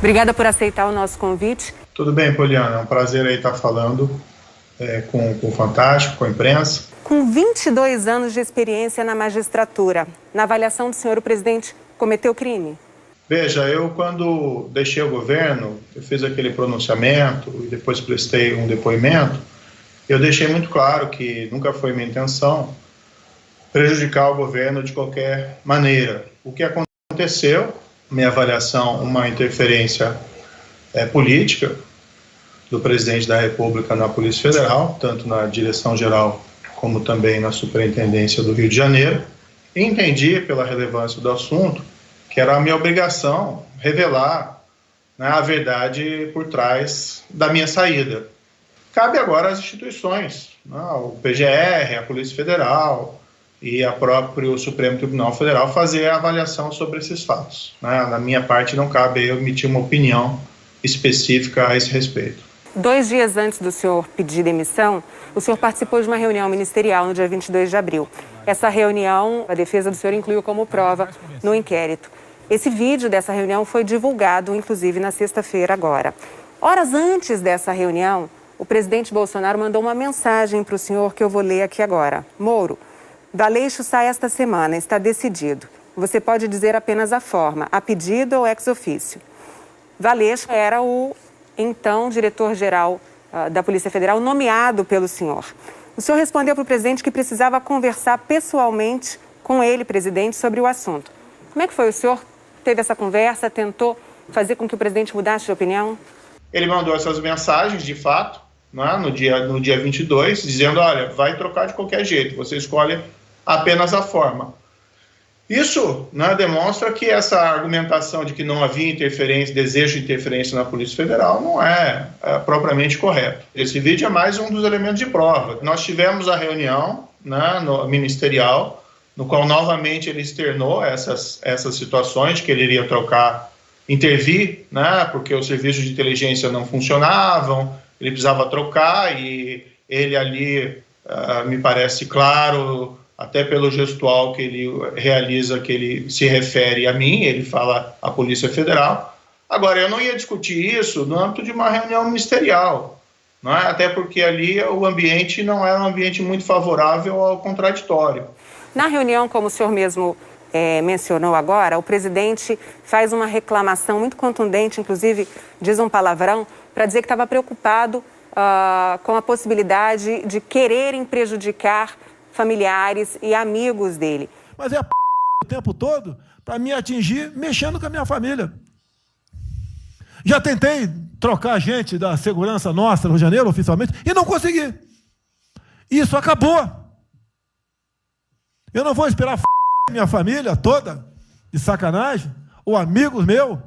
Obrigada por aceitar o nosso convite. Tudo bem, Poliana, é um prazer aí estar falando com o Fantástico, com a imprensa. Com 22 anos de experiência na magistratura, na avaliação do senhor, o presidente cometeu crime? Veja, eu quando deixei o governo, eu fiz aquele pronunciamento e depois prestei um depoimento, eu deixei muito claro que nunca foi minha intenção prejudicar o governo de qualquer maneira. O que aconteceu, minha avaliação, uma interferência política do presidente da República na Polícia Federal, tanto na direção-geral como também na Superintendência do Rio de Janeiro, e entendi, pela relevância do assunto, que era a minha obrigação revelar, né, a verdade por trás da minha saída. Cabe agora às instituições, né, o PGR, a Polícia Federal e a próprio Supremo Tribunal Federal fazer a avaliação sobre esses fatos, né. Na minha parte não cabe eu emitir uma opinião específica a esse respeito. 2 dias antes do senhor pedir demissão, o senhor participou de uma reunião ministerial no dia 22 de abril. Essa reunião, a defesa do senhor incluiu como prova no inquérito. Esse vídeo dessa reunião foi divulgado, inclusive, na sexta-feira agora. Horas antes dessa reunião, o presidente Bolsonaro mandou uma mensagem para o senhor que eu vou ler aqui agora. Moro, D'Aleixo sai esta semana, está decidido. Você pode dizer apenas a forma, a pedido ou ex officio. D'Aleixo era o então diretor-geral da Polícia Federal, nomeado pelo senhor. O senhor respondeu para o presidente que precisava conversar pessoalmente com ele, presidente, sobre o assunto. Como é que foi? O senhor teve essa conversa, tentou fazer com que o presidente mudasse de opinião? Ele mandou essas mensagens, de fato, né, no dia 22, dizendo, olha, vai trocar de qualquer jeito, você escolhe apenas a forma. Isso, né, demonstra que essa argumentação de que não havia interferência, desejo de interferência na Polícia Federal não é propriamente correto. Esse vídeo é mais um dos elementos de prova. Nós tivemos a reunião, né, ministerial, no qual novamente ele externou essas situações, que ele iria trocar, intervir, né, porque os serviços de inteligência não funcionavam, ele precisava trocar e ele ali, me parece claro, até pelo gestual que ele realiza, que ele se refere a mim, ele fala à Polícia Federal. Agora, eu não ia discutir isso no âmbito de uma reunião ministerial, não é? Até porque ali o ambiente não era um ambiente muito favorável ao contraditório. Na reunião, como o senhor mesmo mencionou agora, o presidente faz uma reclamação muito contundente, inclusive diz um palavrão, para dizer que estava preocupado com a possibilidade de quererem prejudicar familiares e amigos dele. Mas é o tempo todo para me atingir mexendo com a minha família. Já tentei trocar gente da segurança nossa no Rio de Janeiro, oficialmente, e não consegui. Isso acabou. Eu não vou esperar minha família toda, de sacanagem, ou amigos meus,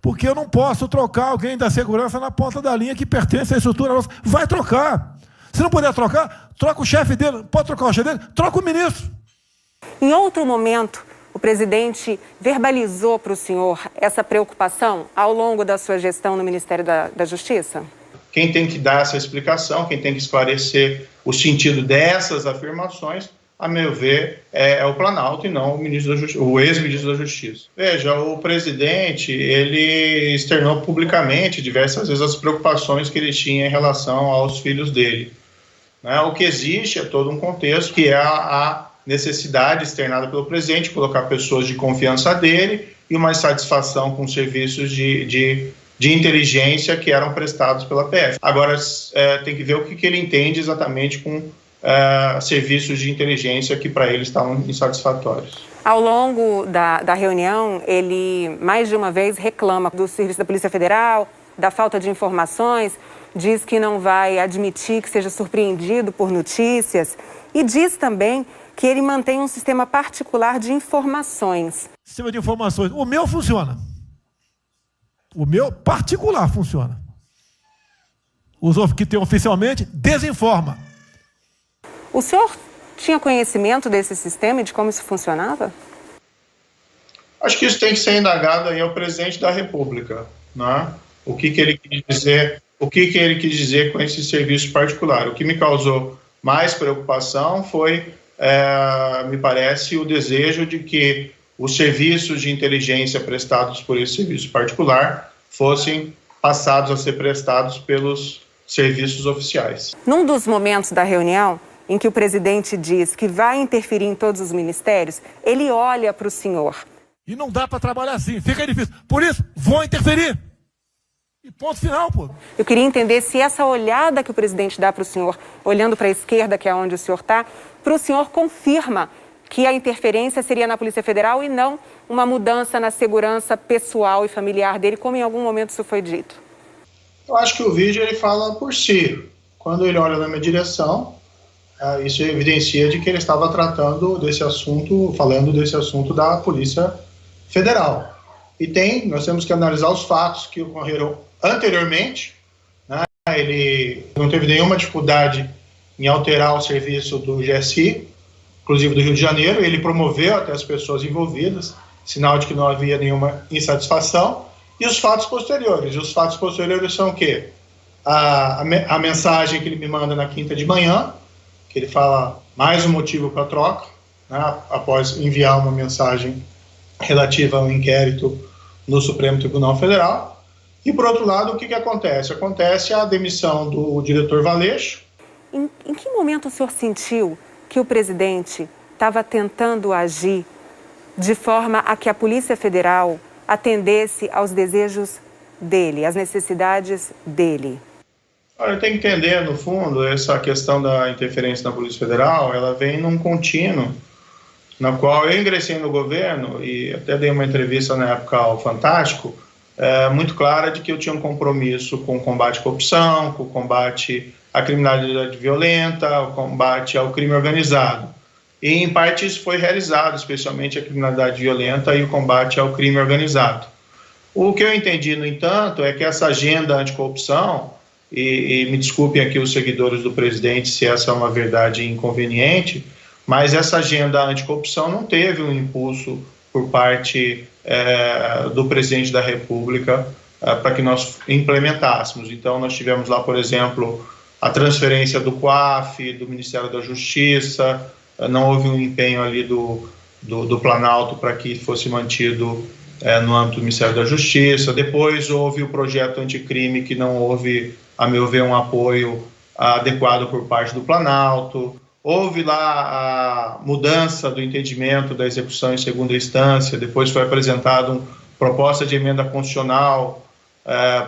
porque eu não posso trocar alguém da segurança na ponta da linha que pertence à estrutura nossa. Vai trocar. Se não puder trocar, troca o chefe dele. Pode trocar o chefe dele? Troca o ministro. Em outro momento, o presidente verbalizou para o senhor essa preocupação ao longo da sua gestão no Ministério da Justiça? Quem tem que dar essa explicação, quem tem que esclarecer o sentido dessas afirmações, a meu ver, é o Planalto e não o ex-ministro da Justiça. Veja, o presidente, ele externou publicamente diversas vezes as preocupações que ele tinha em relação aos filhos dele. O que existe é todo um contexto que é a necessidade externada pelo presidente, colocar pessoas de confiança dele e uma insatisfação com serviços de inteligência que eram prestados pela PF. Agora, tem que ver o que ele entende exatamente com serviços de inteligência que para ele estavam insatisfatórios. Ao longo da reunião, ele mais de uma vez reclama do serviço da Polícia Federal, da falta de informações, diz que não vai admitir que seja surpreendido por notícias e diz também que ele mantém um sistema particular de informações. Sistema de informações. O meu funciona. O meu particular funciona. Os que tem oficialmente desinforma. O senhor tinha conhecimento desse sistema e de como isso funcionava? Acho que isso tem que ser indagado aí ao presidente da República, né? O que ele quis dizer com esse serviço particular. O que me causou mais preocupação foi, me parece, o desejo de que os serviços de inteligência prestados por esse serviço particular fossem passados a ser prestados pelos serviços oficiais. Num dos momentos da reunião em que o presidente diz que vai interferir em todos os ministérios, ele olha para o senhor. E não dá para trabalhar assim, fica difícil. Por isso, vou interferir. E ponto final, pô. Eu queria entender se essa olhada que o presidente dá para o senhor, olhando para a esquerda, que é onde o senhor está, para o senhor confirma que a interferência seria na Polícia Federal e não uma mudança na segurança pessoal e familiar dele, como em algum momento isso foi dito. Eu acho que o vídeo ele fala por si. Quando ele olha na minha direção, isso evidencia de que ele estava tratando desse assunto, falando desse assunto da Polícia Federal. E nós temos que analisar os fatos que ocorreram anteriormente, né? Ele não teve nenhuma dificuldade em alterar o serviço do GSI, inclusive do Rio de Janeiro. Ele promoveu até as pessoas envolvidas, sinal de que não havia nenhuma insatisfação. E os fatos posteriores? Os fatos posteriores são o quê? A mensagem que ele me manda na quinta de manhã, que ele fala mais um motivo para a troca, né? Após enviar uma mensagem relativa ao inquérito no Supremo Tribunal Federal. E, por outro lado, o que acontece? Acontece a demissão do diretor Valeixo. Em que momento o senhor sentiu que o presidente estava tentando agir de forma a que a Polícia Federal atendesse aos desejos dele, às necessidades dele? Olha, tem que entender, no fundo, essa questão da interferência na Polícia Federal, ela vem num contínuo, na qual eu ingressei no governo e até dei uma entrevista na época ao Fantástico, muito clara de que eu tinha um compromisso com o combate à corrupção, com o combate à criminalidade violenta, o combate ao crime organizado. E, em parte, isso foi realizado, especialmente a criminalidade violenta e o combate ao crime organizado. O que eu entendi, no entanto, é que essa agenda anticorrupção, e me desculpem aqui os seguidores do presidente se essa é uma verdade inconveniente, mas essa agenda anticorrupção não teve um impulso por parte do presidente da República para que nós implementássemos. Então, nós tivemos lá, por exemplo, a transferência do COAF, do Ministério da Justiça, não houve um empenho ali do Planalto para que fosse mantido no âmbito do Ministério da Justiça. Depois houve o projeto anticrime, que não houve, a meu ver, um apoio adequado por parte do Planalto. Houve lá a mudança do entendimento da execução em segunda instância, depois foi apresentada uma proposta de emenda constitucional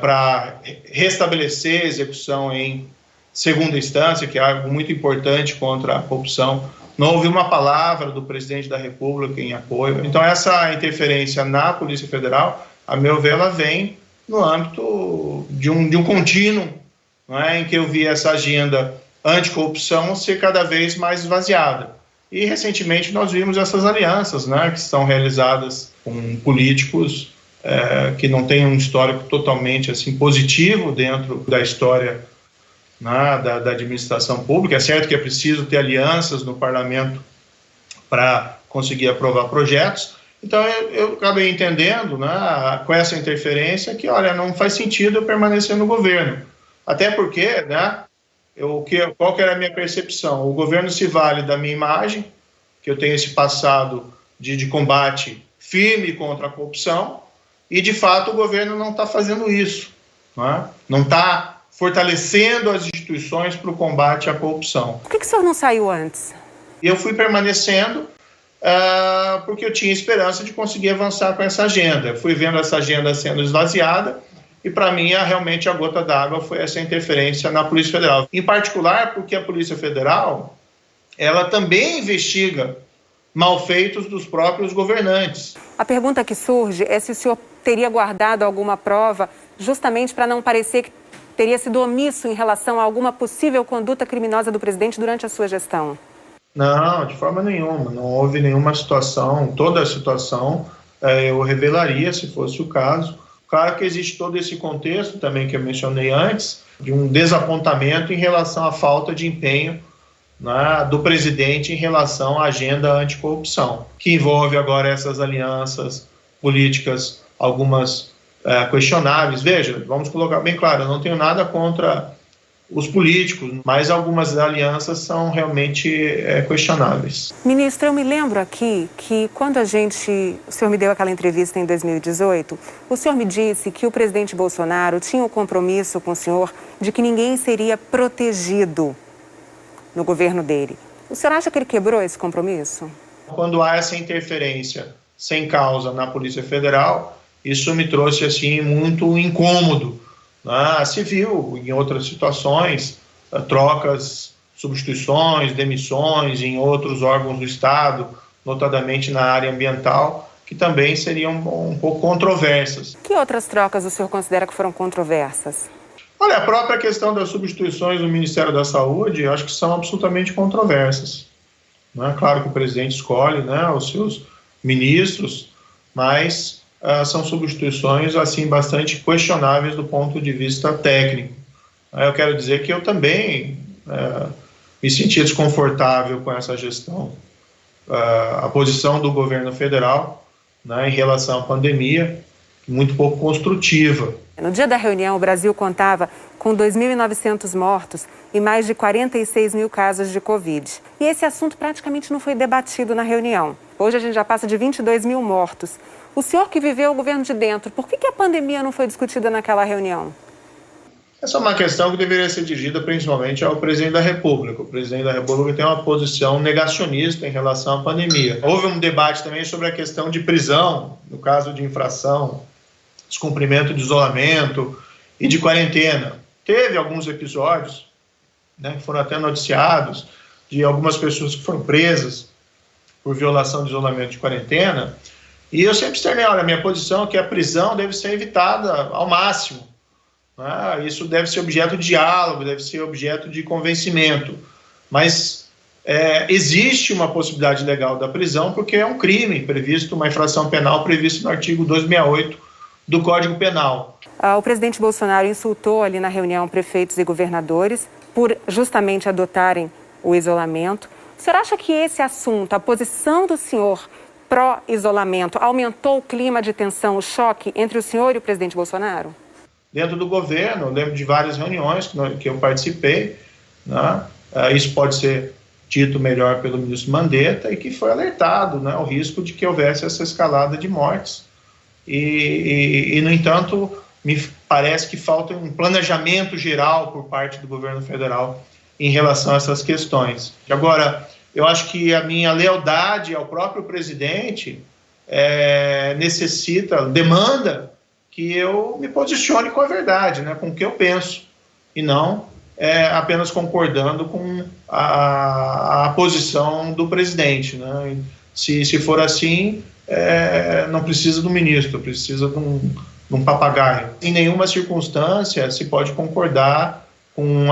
para restabelecer a execução em segunda instância, que é algo muito importante contra a corrupção. Não houve uma palavra do presidente da República em apoio. Então, essa interferência na Polícia Federal, a meu ver, ela vem no âmbito de um contínuo, não é, em que eu vi essa agenda anticorrupção ser cada vez mais esvaziada. E, recentemente, nós vimos essas alianças, né, que estão realizadas com políticos que não têm um histórico totalmente assim, positivo dentro da história, né, da administração pública. É certo que é preciso ter alianças no parlamento para conseguir aprovar projetos. Então, eu acabei entendendo, né, com essa interferência que, olha, não faz sentido eu permanecer no governo. Até porque, né, qual que era a minha percepção? O governo se vale da minha imagem, que eu tenho esse passado de combate firme contra a corrupção, e, de fato, o governo não está fazendo isso, não está fortalecendo as instituições para o combate à corrupção. Por que o senhor não saiu antes? Eu fui permanecendo porque eu tinha esperança de conseguir avançar com essa agenda. Eu fui vendo essa agenda sendo esvaziada, e, para mim, realmente a gota d'água foi essa interferência na Polícia Federal. Em particular, porque a Polícia Federal, ela também investiga malfeitos dos próprios governantes. A pergunta que surge é se o senhor teria guardado alguma prova justamente para não parecer que teria sido omisso em relação a alguma possível conduta criminosa do presidente durante a sua gestão. Não, de forma nenhuma. Não houve nenhuma situação. Toda a situação eu revelaria, se fosse o caso. Claro que existe todo esse contexto também que eu mencionei antes, de um desapontamento em relação à falta de empenho, né, do presidente em relação à agenda anticorrupção, que envolve agora essas alianças políticas, algumas questionáveis. Veja, vamos colocar bem claro, eu não tenho nada contra os políticos, mas algumas alianças são realmente questionáveis. Ministro, eu me lembro aqui que quando o senhor me deu aquela entrevista em 2018, o senhor me disse que o presidente Bolsonaro tinha um compromisso com o senhor de que ninguém seria protegido no governo dele. O senhor acha que ele quebrou esse compromisso? Quando há essa interferência sem causa na Polícia Federal, isso me trouxe assim muito incômodo. Se viu em outras situações, trocas, substituições, demissões em outros órgãos do Estado, notadamente na área ambiental, que também seriam um pouco controversas. Que outras trocas o senhor considera que foram controversas? Olha, a própria questão das substituições no Ministério da Saúde, eu acho que são absolutamente controversas. Claro que o presidente escolhe os seus ministros, mas são substituições assim bastante questionáveis do ponto de vista técnico. Eu quero dizer que eu também me senti desconfortável com essa gestão. A posição do governo federal em relação à pandemia, muito pouco construtiva. No dia da reunião, o Brasil contava com 2.900 mortos e mais de 46 mil casos de Covid. E esse assunto praticamente não foi debatido na reunião. Hoje a gente já passa de 22 mil mortos. O senhor que viveu o governo de dentro, por que a pandemia não foi discutida naquela reunião? Essa é uma questão que deveria ser dirigida principalmente ao presidente da República. O presidente da República tem uma posição negacionista em relação à pandemia. Houve um debate também sobre a questão de prisão, no caso de infração, descumprimento de isolamento e de quarentena. Teve alguns episódios, que foram até noticiados, de algumas pessoas que foram presas por violação de isolamento de quarentena, e eu sempre externei, a minha posição é que a prisão deve ser evitada ao máximo. Isso deve ser objeto de diálogo, deve ser objeto de convencimento, mas existe uma possibilidade legal da prisão porque é um crime previsto, uma infração penal prevista no artigo 268 do Código Penal. O presidente Bolsonaro insultou ali na reunião prefeitos e governadores por justamente adotarem o isolamento. O senhor acha que esse assunto, a posição do senhor pró-isolamento, aumentou o clima de tensão, o choque entre o senhor e o presidente Bolsonaro? Dentro do governo, eu lembro de várias reuniões que eu participei, isso pode ser dito melhor pelo ministro Mandetta, e que foi alertado o risco de que houvesse essa escalada de mortes. E, no entanto, me parece que falta um planejamento geral por parte do governo federal em relação a essas questões. Agora, eu acho que a minha lealdade ao próprio presidente demanda que eu me posicione com a verdade, com o que eu penso, e não apenas concordando com a posição do presidente. Se for assim, não precisa do ministro, precisa de um papagaio. Em nenhuma circunstância se pode concordar com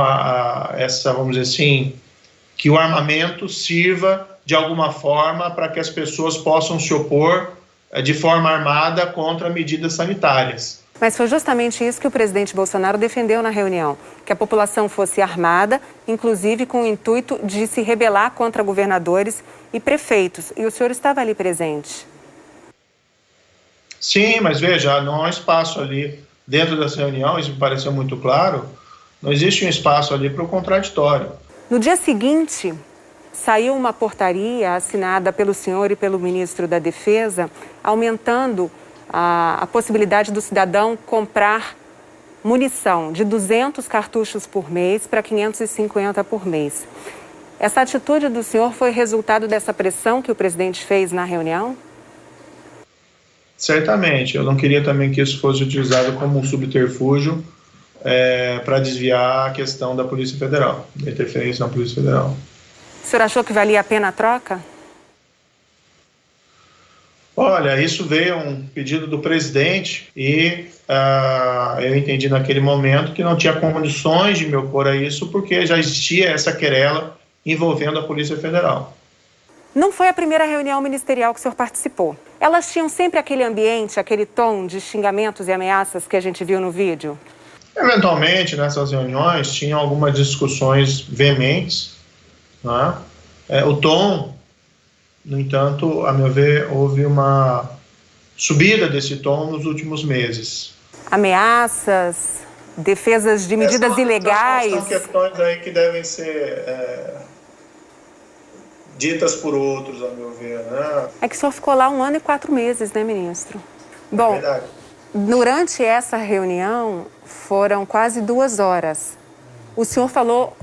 essa, vamos dizer assim, que o armamento sirva de alguma forma para que as pessoas possam se opor de forma armada contra medidas sanitárias. Mas foi justamente isso que o presidente Bolsonaro defendeu na reunião, que a população fosse armada, inclusive com o intuito de se rebelar contra governadores e prefeitos. E o senhor estava ali presente. Sim, mas veja, não há espaço ali dentro dessa reunião, isso me pareceu muito claro, não existe um espaço ali para o contraditório. No dia seguinte, saiu uma portaria assinada pelo senhor e pelo ministro da Defesa, aumentando a possibilidade do cidadão comprar munição de 200 cartuchos por mês para 550 por mês. Essa atitude do senhor foi resultado dessa pressão que o presidente fez na reunião? Certamente. Eu não queria também que isso fosse utilizado como um subterfúgio para desviar a questão da Polícia Federal, da interferência na Polícia Federal. O senhor achou que valia a pena a troca? Olha, isso veio um pedido do presidente e eu entendi naquele momento que não tinha condições de me opor a isso porque já existia essa querela envolvendo a Polícia Federal. Não foi a primeira reunião ministerial que o senhor participou. Elas tinham sempre aquele ambiente, aquele tom de xingamentos e ameaças que a gente viu no vídeo? Eventualmente, nessas reuniões, tinham algumas discussões veementes, o tom, no entanto, a meu ver, houve uma subida desse tom nos últimos meses. Ameaças, defesas de medidas ilegais. São questões aí que devem ser ditas por outros, a meu ver, né? É que o senhor ficou lá 1 ano e 4 meses, né, ministro? Bom, verdade. Durante essa reunião foram quase 2 horas. O senhor falou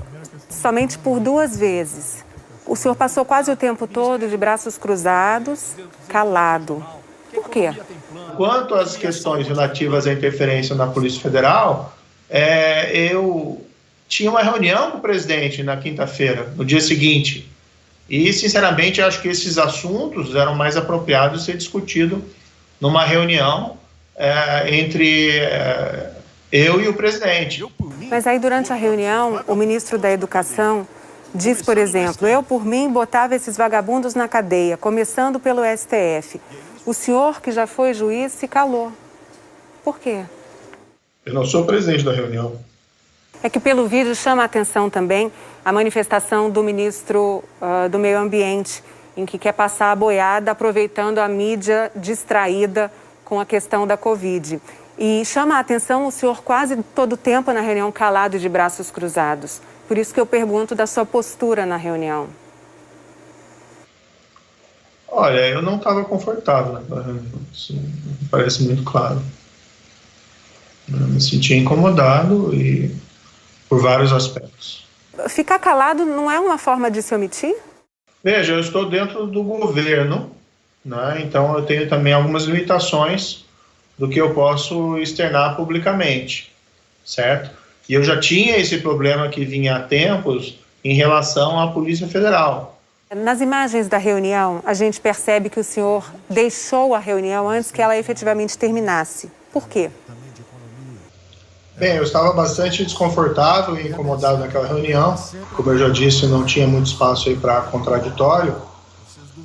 somente por 2 vezes. O senhor passou quase o tempo todo de braços cruzados, calado. Por quê? Quanto às questões relativas à interferência na Polícia Federal, eu tinha uma reunião com o presidente na quinta-feira, no dia seguinte. E, sinceramente, acho que esses assuntos eram mais apropriados de ser discutidos numa reunião entre eu e o presidente. Mas aí, durante a reunião, o ministro da Educação diz, por exemplo, eu, por mim, botava esses vagabundos na cadeia, começando pelo STF. O senhor, que já foi juiz, se calou. Por quê? Eu não sou presidente da reunião. É que pelo vídeo chama a atenção também a manifestação do ministro do Meio Ambiente, em que quer passar a boiada aproveitando a mídia distraída com a questão da Covid. E chama a atenção o senhor quase todo o tempo na reunião calado e de braços cruzados. Por isso que eu pergunto da sua postura na reunião. Olha, eu não estava confortável naquela reunião, isso me parece muito claro. Eu me sentia incomodado e por vários aspectos. Ficar calado não é uma forma de se omitir? Veja, eu estou dentro do governo, né? Então eu tenho também algumas limitações do que eu posso externar publicamente, certo? E eu já tinha esse problema que vinha há tempos em relação à Polícia Federal. Nas imagens da reunião, a gente percebe que o senhor deixou a reunião antes que ela efetivamente terminasse. Por quê? Bem, eu estava bastante desconfortável e incomodado naquela reunião. Como eu já disse, não tinha muito espaço aí para contraditório.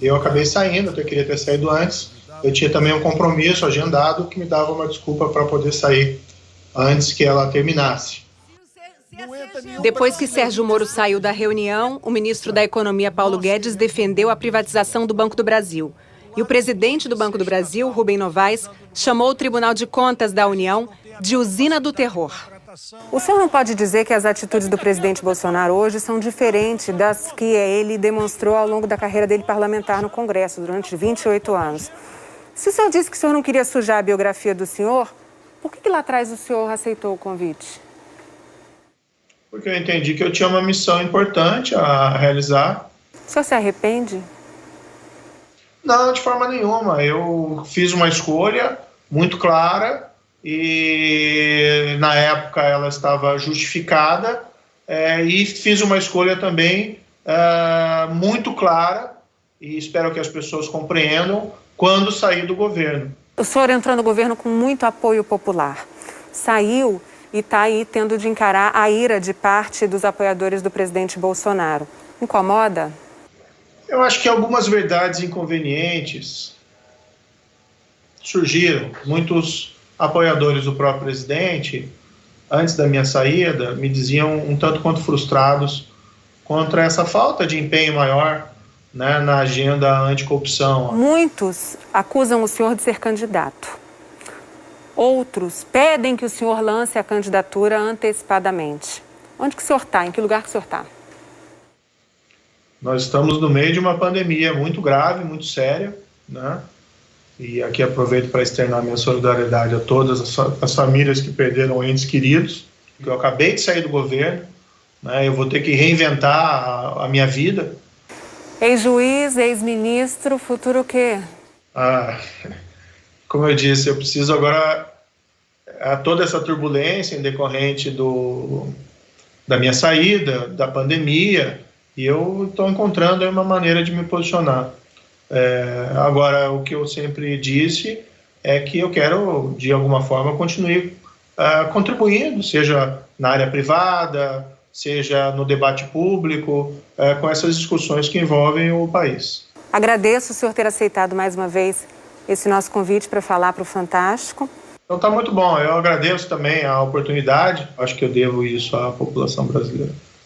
Eu acabei saindo, eu queria ter saído antes. Eu tinha também um compromisso agendado que me dava uma desculpa para poder sair antes que ela terminasse. Depois que Sérgio Moro saiu da reunião, o ministro da Economia, Paulo Guedes, defendeu a privatização do Banco do Brasil. E o presidente do Banco do Brasil, Rubem Novaes, chamou o Tribunal de Contas da União de usina do terror. O senhor não pode dizer que as atitudes do presidente Bolsonaro hoje são diferentes das que ele demonstrou ao longo da carreira dele parlamentar no Congresso, durante 28 anos. Se o senhor disse que o senhor não queria sujar a biografia do senhor, por que lá atrás o senhor aceitou o convite? Porque eu entendi que eu tinha uma missão importante a realizar. O senhor se arrepende? Não, de forma nenhuma. Eu fiz uma escolha muito clara e, na época, ela estava justificada e fiz uma escolha também muito clara e espero que as pessoas compreendam quando saí do governo. O senhor entrou no governo com muito apoio popular. Saiu e está aí tendo de encarar a ira de parte dos apoiadores do presidente Bolsonaro. Incomoda? Eu acho que algumas verdades inconvenientes surgiram. Muitos apoiadores do próprio presidente, antes da minha saída, me diziam um tanto quanto frustrados contra essa falta de empenho maior, né, na agenda anticorrupção. Muitos acusam o senhor de ser candidato. Outros pedem que o senhor lance a candidatura antecipadamente. Onde que o senhor está? Em que lugar que o senhor está? Nós estamos no meio de uma pandemia muito grave, muito séria, né? E aqui aproveito para externar minha solidariedade a todas as famílias que perderam entes queridos. Eu acabei de sair do governo, né? Eu vou ter que reinventar a minha vida. Ex-juiz, ex-ministro, futuro o quê? Como eu disse, eu preciso agora toda essa turbulência em decorrente da minha saída, da pandemia, e eu estou encontrando uma maneira de me posicionar. Agora, o que eu sempre disse é que eu quero, de alguma forma, continuar contribuindo, seja na área privada, seja no debate público, com essas discussões que envolvem o país. Agradeço o senhor ter aceitado mais uma vez esse nosso convite para falar para o Fantástico. Então tá muito bom, eu agradeço também a oportunidade, acho que eu devo isso à população brasileira.